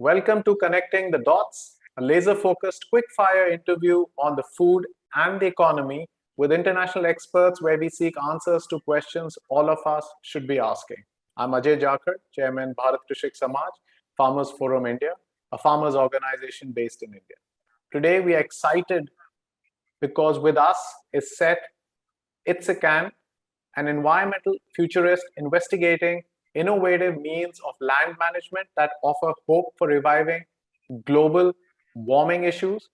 Welcome to Connecting the Dots, a laser-focused quick-fire interview on the food and the economy with international experts where we seek answers to questions all of us should be asking. I'm Ajay Jakar, Chairman Bharat Krishik Samaj, Farmers Forum India, a farmers organization based in India. Today we are excited because with us is Seth Itzkan, an environmental futurist investigating innovative means of land management that offer hope for reviving global warming issues.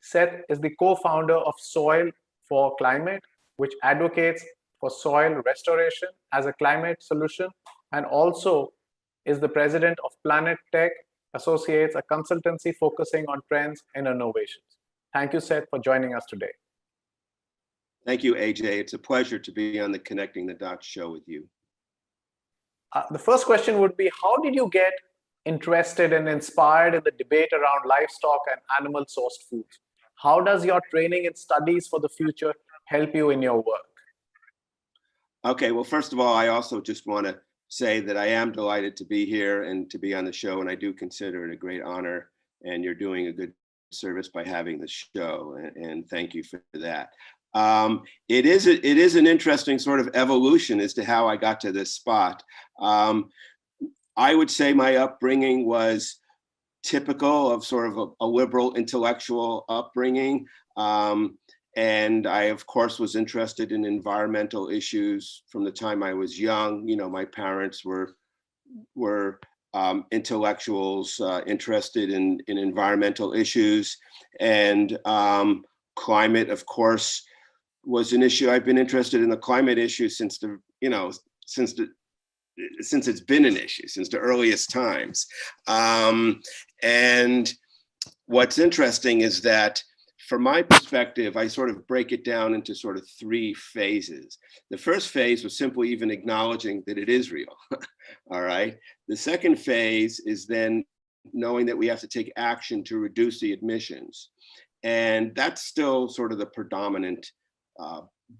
Seth is the co-founder of Soil for Climate, which advocates for soil restoration as a climate solution, and also is the president of Planet Tech Associates, a consultancy focusing on trends and innovations. Thank you, Seth, for joining us today. Thank you, AJ. It's a pleasure to be on the Connecting the Dots show with you. The first question would be, how did you get interested and inspired in the debate around livestock and animal-sourced foods? How does your training and studies for the future help you in your work? Okay, well, first of all, I also just want to say that I am delighted to be here and to be on the show, and I do consider it a great honor, and you're doing a good service by having the show, and thank you for that. It is an interesting sort of evolution as to how I got to this spot. I would say my upbringing was typical of sort of a liberal intellectual upbringing. And I, of course, was interested in environmental issues from the time I was young. You know, my parents were intellectuals interested in environmental issues, and climate, of course, was an issue. I've been interested in the climate issue since it's been an issue since the earliest times. And what's interesting is that, from my perspective, I sort of break it down into sort of three phases. The first phase was simply even acknowledging that it is real. All right. The second phase is then knowing that we have to take action to reduce the emissions. And that's still sort of the predominant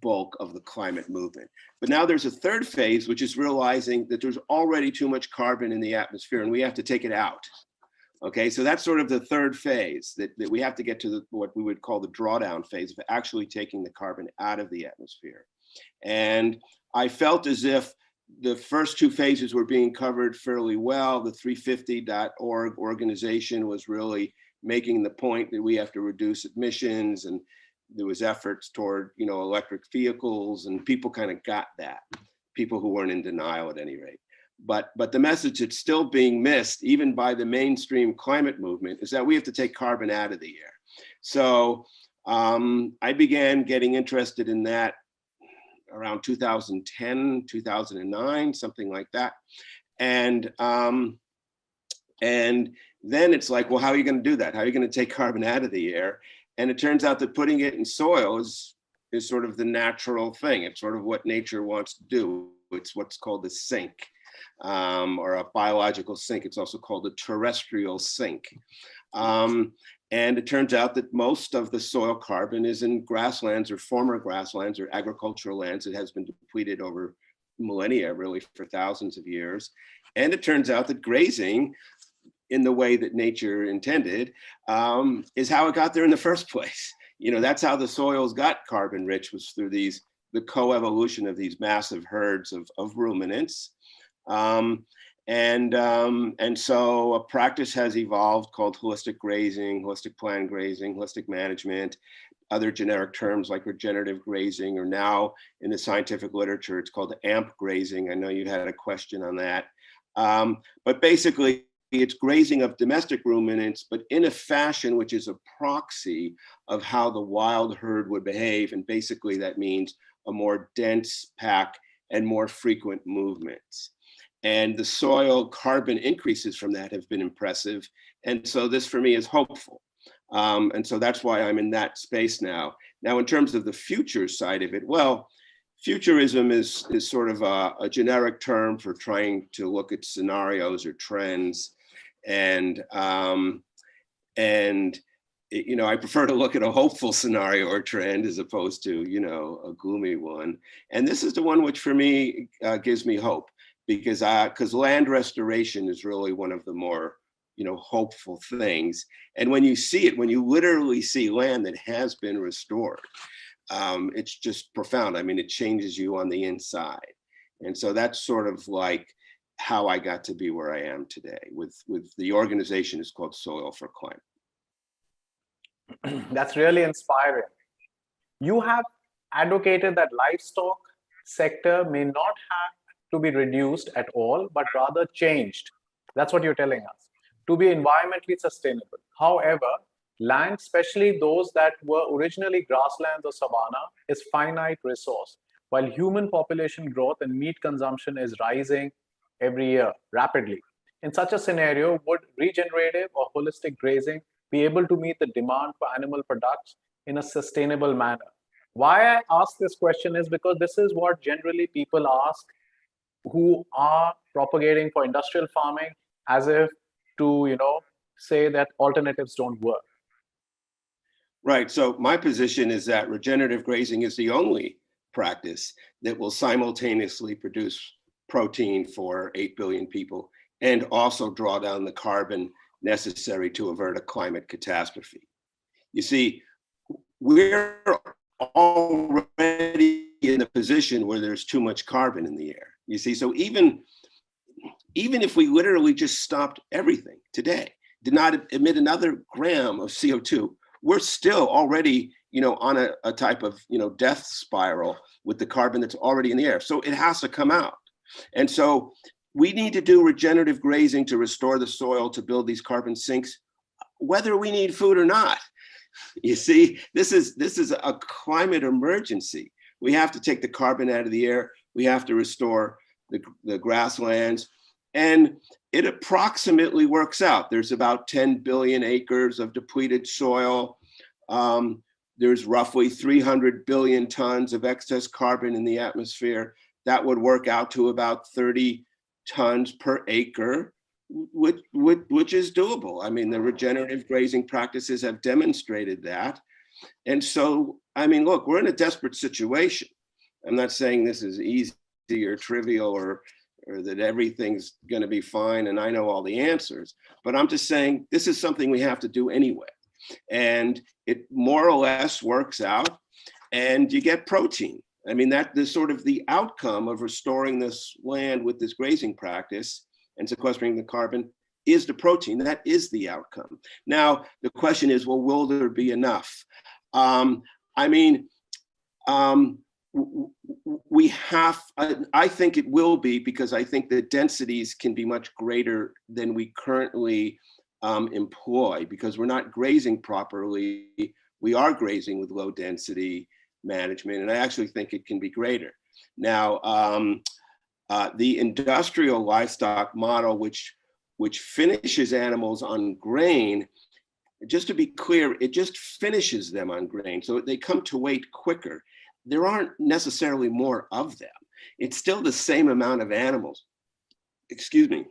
bulk of the climate movement. But now there's a third phase, which is realizing that there's already too much carbon in the atmosphere and we have to take it out. Okay, so that's sort of the third phase, that we have to get to what we would call the drawdown phase of actually taking the carbon out of the atmosphere. And I felt as if the first two phases were being covered fairly well. The 350.org organization was really making the point that we have to reduce emissions, and there was efforts toward, electric vehicles, and people kind of got that, people who weren't in denial at any rate. But the message that's still being missed, even by the mainstream climate movement, is that we have to take carbon out of the air. So I began getting interested in that around 2010, 2009, something like that. And then it's like, well, how are you going to do that? How are you going to take carbon out of the air? And it turns out that putting it in soil is sort of the natural thing. It's sort of what nature wants to do. It's what's called a sink, or a biological sink. It's also called a terrestrial sink. And it turns out that most of the soil carbon is in grasslands or former grasslands or agricultural lands that has been depleted over millennia, really for thousands of years. And it turns out that grazing, in the way that nature intended, is how it got there in the first place. That's how the soils got carbon rich, was through the coevolution of these massive herds of ruminants. And so a practice has evolved called holistic grazing, holistic planned grazing, holistic management, other generic terms like regenerative grazing, or now in the scientific literature, it's called AMP grazing. I know you had a question on that. But basically, it's grazing of domestic ruminants, but in a fashion which is a proxy of how the wild herd would behave. And basically that means a more dense pack and more frequent movements. And the soil carbon increases from that have been impressive. And so this for me is hopeful. And so that's why I'm in that space now. Now, in terms of the future side of it, well, futurism is sort of a generic term for trying to look at scenarios or trends. And I prefer to look at a hopeful scenario or trend as opposed to, a gloomy one. And this is the one which for me gives me hope, because land restoration is really one of the more, hopeful things. And when you see it, when you literally see land that has been restored, it's just profound. I mean, it changes you on the inside. And so that's sort of like how I got to be where I am today with the organization is called Soil for Climate. That's really inspiring. You have advocated that livestock sector may not have to be reduced at all, but rather changed. That's what you're telling us, to be environmentally sustainable. However, land, especially those that were originally grasslands or savanna, is finite resource, while human population growth and meat consumption is rising every year rapidly. In such a scenario, would regenerative or holistic grazing be able to meet the demand for animal products in a sustainable manner? Why I ask this question is because this is what generally people ask who are propagating for industrial farming, as if to, say that alternatives don't work. Right. So my position is that regenerative grazing is the only practice that will simultaneously produce protein for 8 billion people and also draw down the carbon necessary to avert a climate catastrophe. You see, we're already in a position where there's too much carbon in the air. You see, so even if we literally just stopped everything today, did not emit another gram of CO2, we're still already, on a type of, death spiral with the carbon that's already in the air. So it has to come out. And so we need to do regenerative grazing to restore the soil to build these carbon sinks, whether we need food or not. You see, this is a climate emergency. We have to take the carbon out of the air. We have to restore the grasslands. And it approximately works out. There's about 10 billion acres of depleted soil. There's roughly 300 billion tons of excess carbon in the atmosphere. That would work out to about 30 tons per acre, which is doable. I mean, the regenerative grazing practices have demonstrated that. And so, I mean, look, we're in a desperate situation. I'm not saying this is easy or trivial or that everything's going to be fine and I know all the answers, but I'm just saying this is something we have to do anyway. And it more or less works out and you get protein. I mean, that is sort of the outcome of restoring this land with this grazing practice and sequestering the carbon is the protein. That is the outcome. Now, the question is, well, will there be enough? We have, I think it will be, because I think the densities can be much greater than we currently employ, because we're not grazing properly. We are grazing with low density management, and I actually think it can be greater. Now, the industrial livestock model, which finishes animals on grain, just to be clear, it just finishes them on grain. So they come to weight quicker. There aren't necessarily more of them. It's still the same amount of animals, excuse me.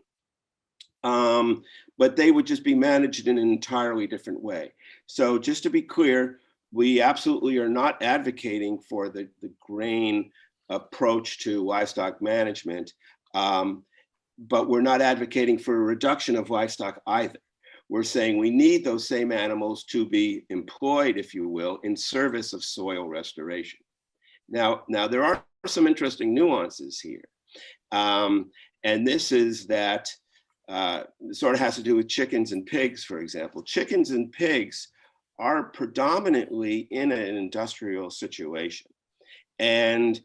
But they would just be managed in an entirely different way. So just to be clear, we absolutely are not advocating for the grain approach to livestock management, but we're not advocating for a reduction of livestock either. We're saying we need those same animals to be employed, if you will, in service of soil restoration. Now there are some interesting nuances here. And this is that sort of has to do with chickens and pigs, for example. Chickens and pigs are predominantly in an industrial situation. And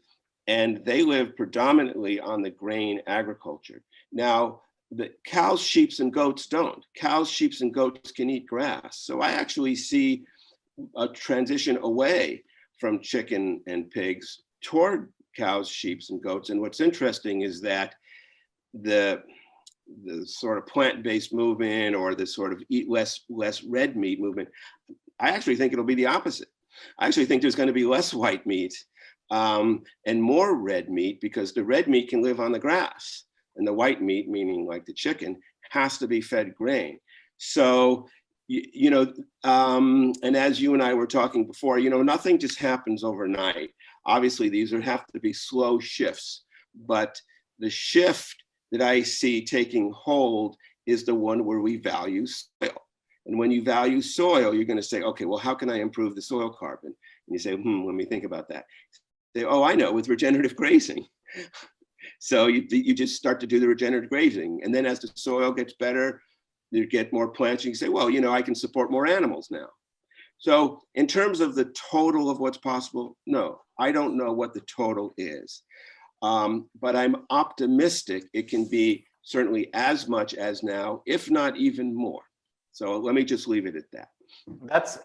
they live predominantly on the grain agriculture. Now, the cows, sheep, and goats don't. Cows, sheep, and goats can eat grass. So I actually see a transition away from chicken and pigs toward cows, sheep, and goats. And what's interesting is that the sort of plant-based movement, or the sort of eat less red meat movement, I actually think it'll be the opposite. I actually think there's going to be less white meat and more red meat, because the red meat can live on the grass, and the white meat, meaning like the chicken, has to be fed grain. So, and as you and I were talking before, nothing just happens overnight. Obviously, these have to be slow shifts, but the shift that I see taking hold is the one where we value soil. And when you value soil, you're going to say, okay, well, how can I improve the soil carbon? And you say, let me think about that. Say, oh, I know, with regenerative grazing. So you just start to do the regenerative grazing. And then as the soil gets better, you get more plants. You can say, well, I can support more animals now. So in terms of the total of what's possible, no, I don't know what the total is. But I'm optimistic it can be certainly as much as now, if not even more. So let me just leave it at that. That's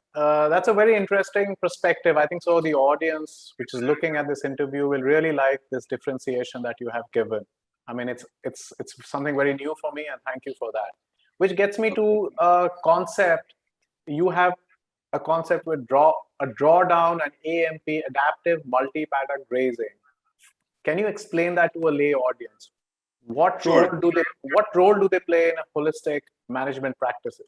a very interesting perspective. I think so the audience which is looking at this interview will really like this differentiation that you have given. I mean, it's something very new for me, and thank you for that. Which gets me to a concept. You have a concept with a drawdown and AMP, adaptive multi-paddock grazing. Can you explain that to a lay audience? What Sure. role do they play in a holistic management practices?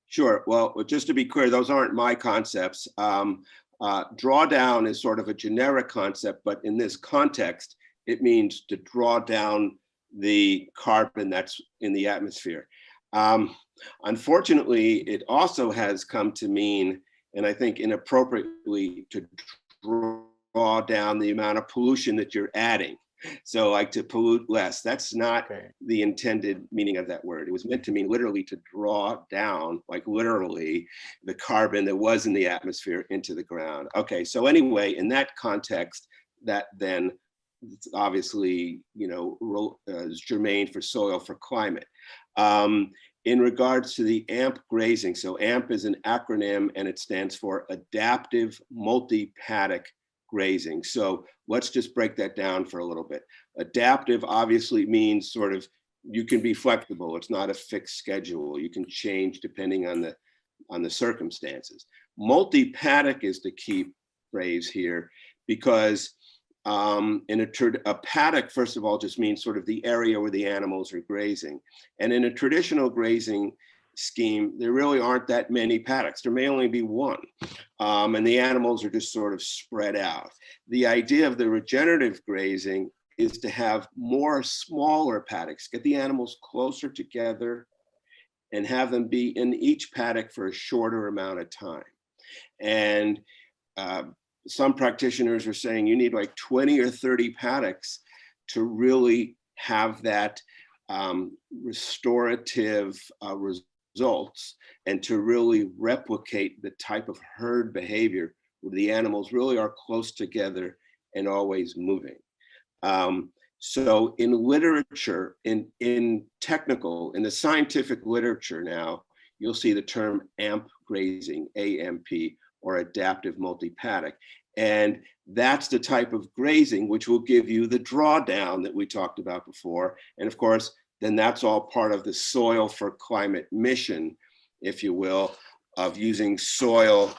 Sure. Well, just to be clear, those aren't my concepts. Drawdown is sort of a generic concept, but in this context, it means to draw down the carbon that's in the atmosphere. Unfortunately, it also has come to mean, and I think inappropriately, to draw down the amount of pollution that you're adding. So like to pollute less. That's not the intended meaning of that word. It was meant to mean literally to draw down, like literally, the carbon that was in the atmosphere into the ground. Okay, so anyway, in that context, that then obviously, is germane for soil for climate. In regards to the AMP grazing, so AMP is an acronym and it stands for Adaptive Multi-Paddock Grazing. So let's just break that down for a little bit. Adaptive obviously means sort of you can be flexible. It's not a fixed schedule. You can change depending on the circumstances. Multi-paddock is the key phrase here because a paddock, first of all, just means sort of the area where the animals are grazing. And in a traditional grazing scheme, there really aren't that many paddocks. There may only be one. And the animals are just sort of spread out. The idea of the regenerative grazing is to have more smaller paddocks, get the animals closer together and have them be in each paddock for a shorter amount of time. And some practitioners are saying you need like 20 or 30 paddocks to really have that restorative results and to really replicate the type of herd behavior where the animals really are close together and always moving. So in literature, in the scientific literature now, you'll see the term AMP grazing, AMP, or adaptive multi-paddock. And that's the type of grazing which will give you the drawdown that we talked about before. And of course, then that's all part of the soil for climate mission, if you will, of using soil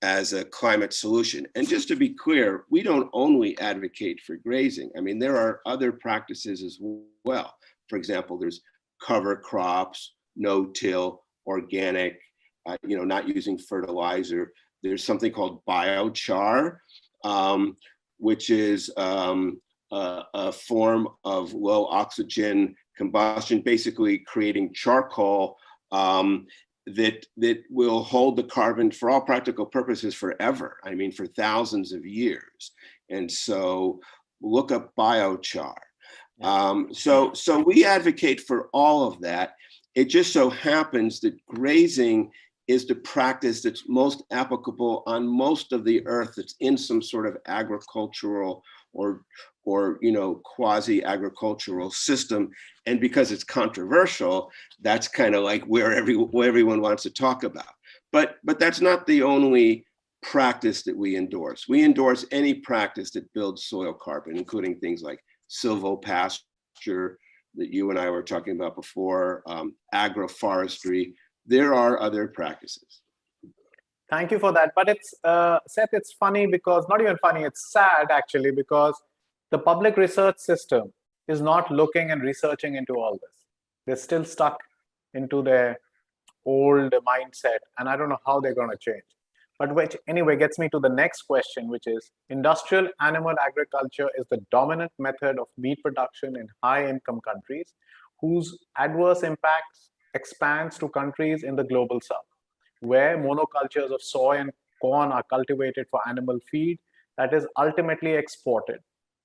as a climate solution. And just to be clear, we don't only advocate for grazing. I mean, there are other practices as well. For example, there's cover crops, no-till, organic, not using fertilizer. There's something called biochar, which is a form of low oxygen combustion, basically creating charcoal that will hold the carbon for all practical purposes forever. I mean, for thousands of years. And so look up biochar. So we advocate for all of that. It just so happens that grazing is the practice that's most applicable on most of the earth that's in some sort of agricultural or quasi-agricultural system. And because it's controversial, that's kind of like where everyone wants to talk about. But that's not the only practice that we endorse. We endorse any practice that builds soil carbon, including things like silvopasture that you and I were talking about before, agroforestry. There are other practices. Thank you for that. But it's, Seth, it's funny because, not even funny, it's sad actually, because the public research system is not looking and researching into all this. They're still stuck into their old mindset, and I don't know how they're going to change. But which anyway gets me to the next question, which is industrial animal agriculture is the dominant method of meat production in high-income countries whose adverse impacts expands to countries in the global south, where monocultures of soy and corn are cultivated for animal feed that is ultimately exported.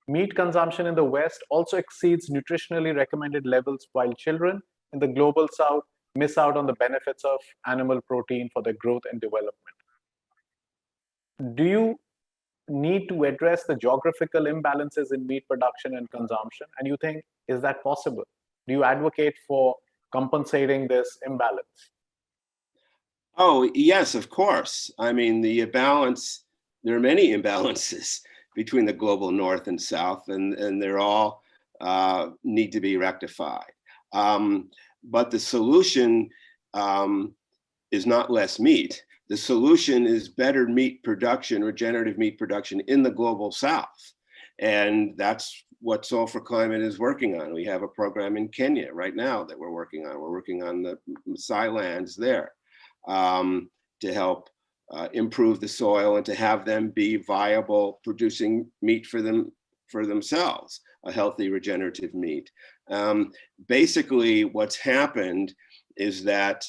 Meat consumption in the West also exceeds nutritionally recommended levels, while children in the global south miss out on the benefits of animal protein for their growth and development. Do you need to address the geographical imbalances in meat production and consumption? And you think, is that possible? Do you advocate for compensating this imbalance? Oh, yes, of course. I mean, there are many imbalances between the global north and south, and they're all need to be rectified. But the solution is not less meat. The solution is better meat production, regenerative meat production in the global south. And that's what Soil for Climate is working on. We have a program in Kenya right now that we're working on. We're working on the Maasai lands there to help improve the soil and to have them be viable, producing meat for themselves, a healthy regenerative meat. Basically, what's happened is that,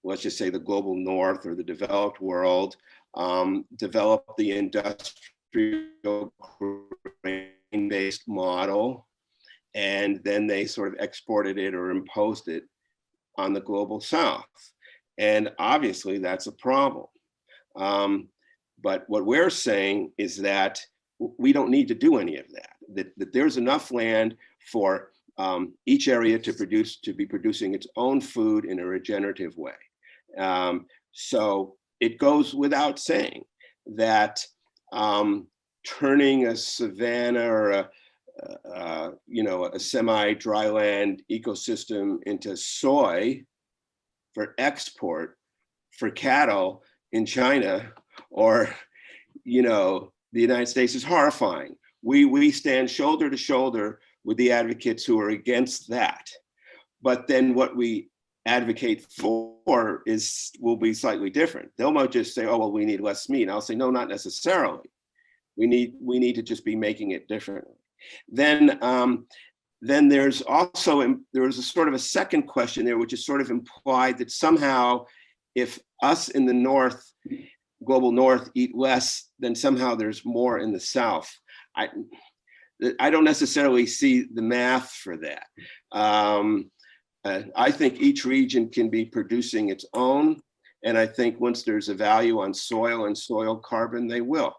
let's just say the global north or the developed world developed the industrial grain-based model, and then they sort of exported it or imposed it on the global south. And obviously that's a problem. But what we're saying is that we don't need to do any of that, that there's enough land for each area to be producing its own food in a regenerative way. So it goes without saying that turning a savanna or a semi-dryland ecosystem into soy for export for cattle in China or the United States is horrifying. We stand shoulder to shoulder with the advocates who are against that. But then what we advocate for will be slightly different. They'll might just say, oh, well, we need less meat. And I'll say, no, not necessarily. We need to just be making it differently. Then there's also, there was a sort of a second question there, which is sort of implied that somehow if us in the north, global north, eat less, then somehow there's more in the south. I don't necessarily see the math for that. I think each region can be producing its own. And I think once there's a value on soil and soil carbon, they will.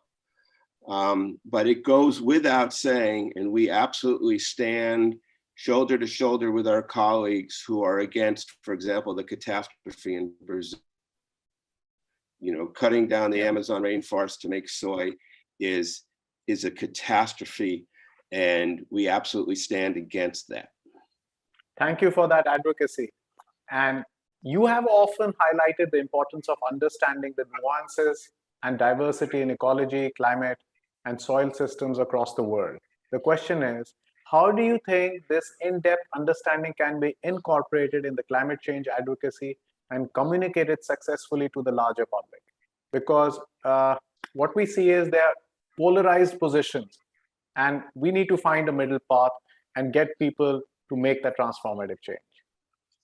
But it goes without saying, and we absolutely stand shoulder to shoulder with our colleagues who are against, for example, the catastrophe in Brazil. Cutting down the Amazon rainforest to make soy is a catastrophe, and we absolutely stand against that. Thank you for that advocacy. And you have often highlighted the importance of understanding the nuances and diversity in ecology, climate, and soil systems across the world. The question is, how do you think this in-depth understanding can be incorporated in the climate change advocacy and communicated successfully to the larger public? Because what we see is there are polarized positions, and we need to find a middle path and get people to make that transformative change.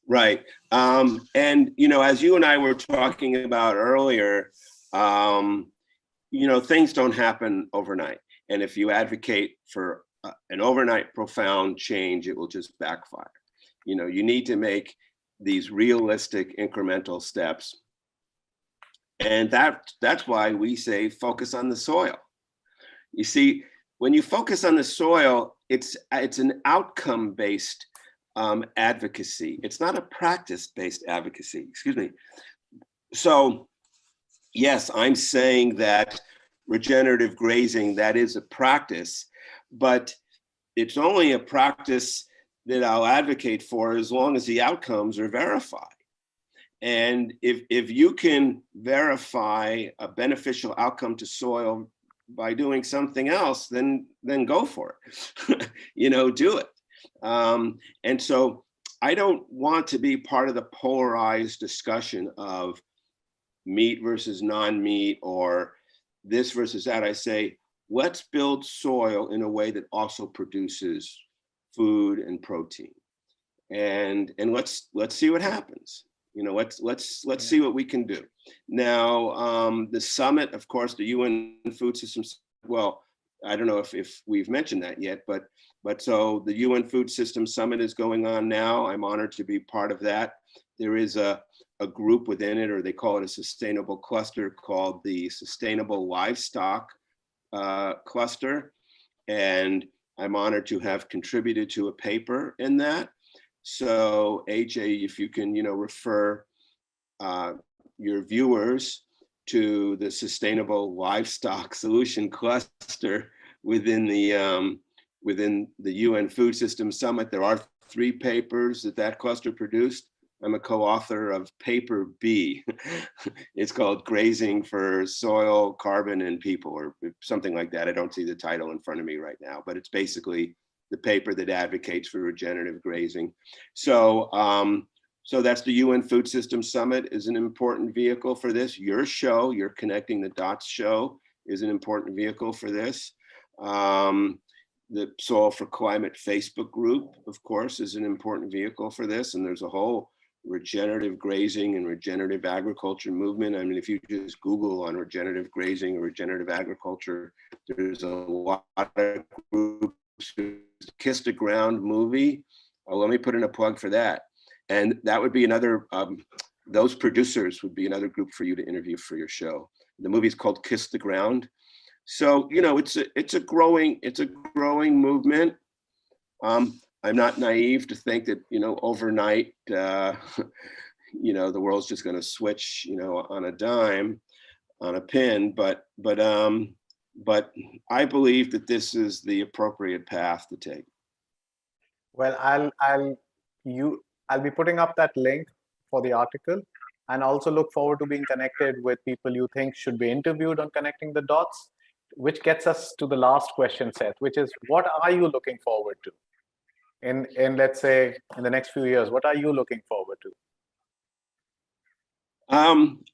Right. And, as you and I were talking about earlier, things don't happen overnight. And if you advocate for an overnight profound change, it will just backfire. You need to make these realistic incremental steps. And that's why we say focus on the soil. You see, when you focus on the soil, it's an outcome-based advocacy. It's not a practice-based advocacy, excuse me. So yes, I'm saying that regenerative grazing, that is a practice, but it's only a practice that I'll advocate for as long as the outcomes are verified. And if you can verify a beneficial outcome to soil by doing something else, then go for it. Do it. And so I don't want to be part of the polarized discussion of meat versus non-meat or this versus that. I say, let's build soil in a way that also produces food and protein. and let's see what happens. Let's see what we can do. Now, the summit, of course, the UN Food System. Well, I don't know if we've mentioned that yet, but so the UN Food System Summit is going on now. I'm honored to be part of that. There is a group within it, or they call it a sustainable cluster, called the Sustainable Livestock Cluster. And I'm honored to have contributed to a paper in that. So AJ, if you can, refer your viewers to the Sustainable Livestock Solution Cluster within the UN Food System Summit. There are 3 papers that cluster produced. I'm a co-author of paper B. It's called Grazing for Soil, Carbon, and People, or something like that. I don't see the title in front of me right now, but it's basically the paper that advocates for regenerative grazing. So, so that's the UN Food System Summit is an important vehicle for this. Your show, your Connecting the Dots show, is an important vehicle for this. The Soil for Climate Facebook group, of course, is an important vehicle for this. And there's a whole regenerative grazing and regenerative agriculture movement. I mean, if you just Google on regenerative grazing or regenerative agriculture, there's a lot of groups. Kiss the Ground movie. Oh, let me put in a plug for that. And that would be another, those producers would be another group for you to interview for your show. The movie's called Kiss the Ground. So, it's a growing movement. I'm not naive to think that, overnight, the world's just going to switch, on a dime, on a pin. But I believe that this is the appropriate path to take. Well, I'll be putting up that link for the article, and also look forward to being connected with people you think should be interviewed on Connecting the Dots, which gets us to the last question, Seth, which is, what are you looking forward to in let's say in the next few years? What are you looking forward to?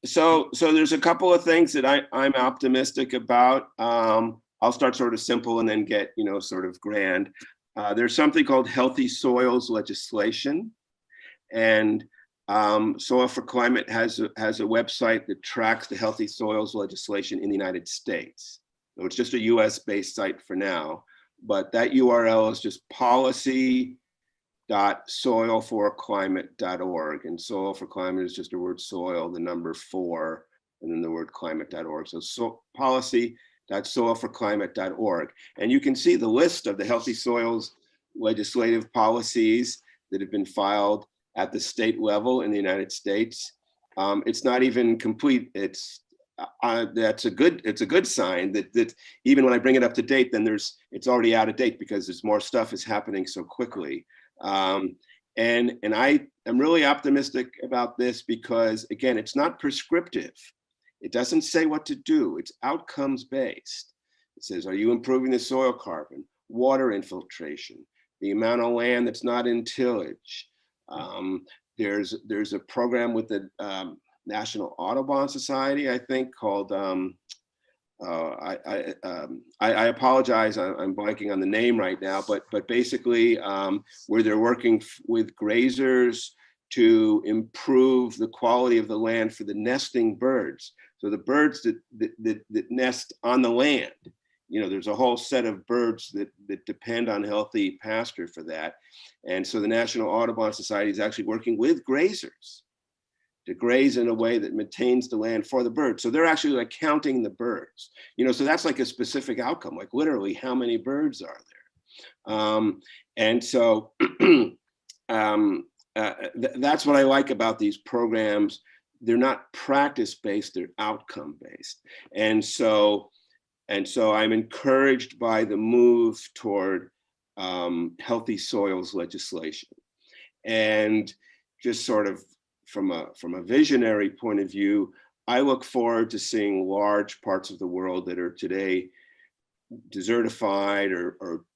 So there's a couple of things that I'm optimistic about. I'll start sort of simple and then get, sort of grand. There's something called healthy soils legislation, and Soil for Climate has a website that tracks the healthy soils legislation in the United States. So it's just a US based site for now, but that URL is just policy.soilforclimate.org. And soil for climate is just the word soil, the number 4, and then the word climate.org. So policy.soilforclimate.org. And you can see the list of the healthy soils legislative policies that have been filed at the state level in the United States. It's not even complete. It's a good sign that even when I bring it up to date, then it's already out of date because there's more stuff is happening so quickly. And I am really optimistic about this because, again, it's not prescriptive. It doesn't say what to do. It's outcomes based. It says, are you improving the soil carbon, water infiltration, the amount of land that's not in tillage? There's a program with the National Audubon Society, I think, called, I apologize, I'm blanking on the name right now, but basically where they're working with grazers to improve the quality of the land for the nesting birds. So the birds that nest on the land, there's a whole set of birds that depend on healthy pasture for that. And so the National Audubon Society is actually working with grazers to graze in a way that maintains the land for the birds. So they're actually like counting the birds, so that's like a specific outcome, like literally how many birds are there? And so that's what I like about these programs. They're not practice-based, they're outcome-based. And so I'm encouraged by the move toward healthy soils legislation. And just sort of from a visionary point of view, I look forward to seeing large parts of the world that are today desertified or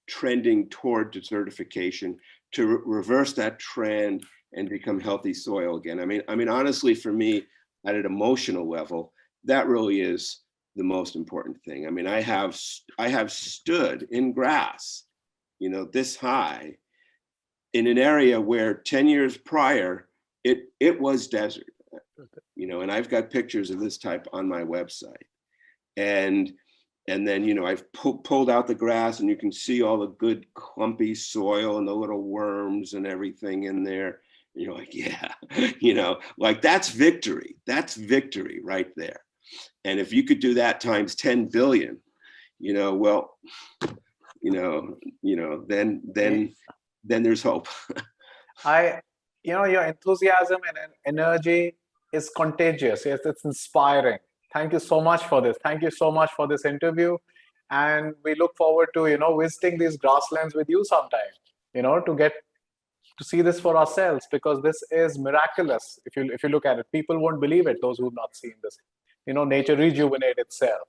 trending toward desertification to reverse that trend and become healthy soil again. I mean, honestly, for me, at an emotional level, that really is the most important thing. I mean, I have stood in grass, this high, in an area where 10 years prior, it was desert, you know, and I've got pictures of this type on my website. And then, you know, I've pulled out the grass and you can see all the good clumpy soil and the little worms and everything in there. You're like, yeah, you know, like that's victory. That's victory right there. And if you could do that times 10 billion, you know, well, then there's hope. You know, your enthusiasm and energy is contagious. Yes, it's inspiring. Thank you so much for this. Thank you so much for this interview. And we look forward to, you know, visiting these grasslands with you sometime, you know, to see this for ourselves, because this is miraculous. If you look at it, people won't believe it, those who've not seen this. You know, nature rejuvenate itself.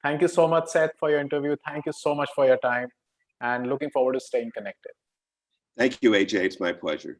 Thank you so much, Seth, for your interview. Thank you so much for your time, and looking forward to staying connected. Thank you, AJ. It's my pleasure.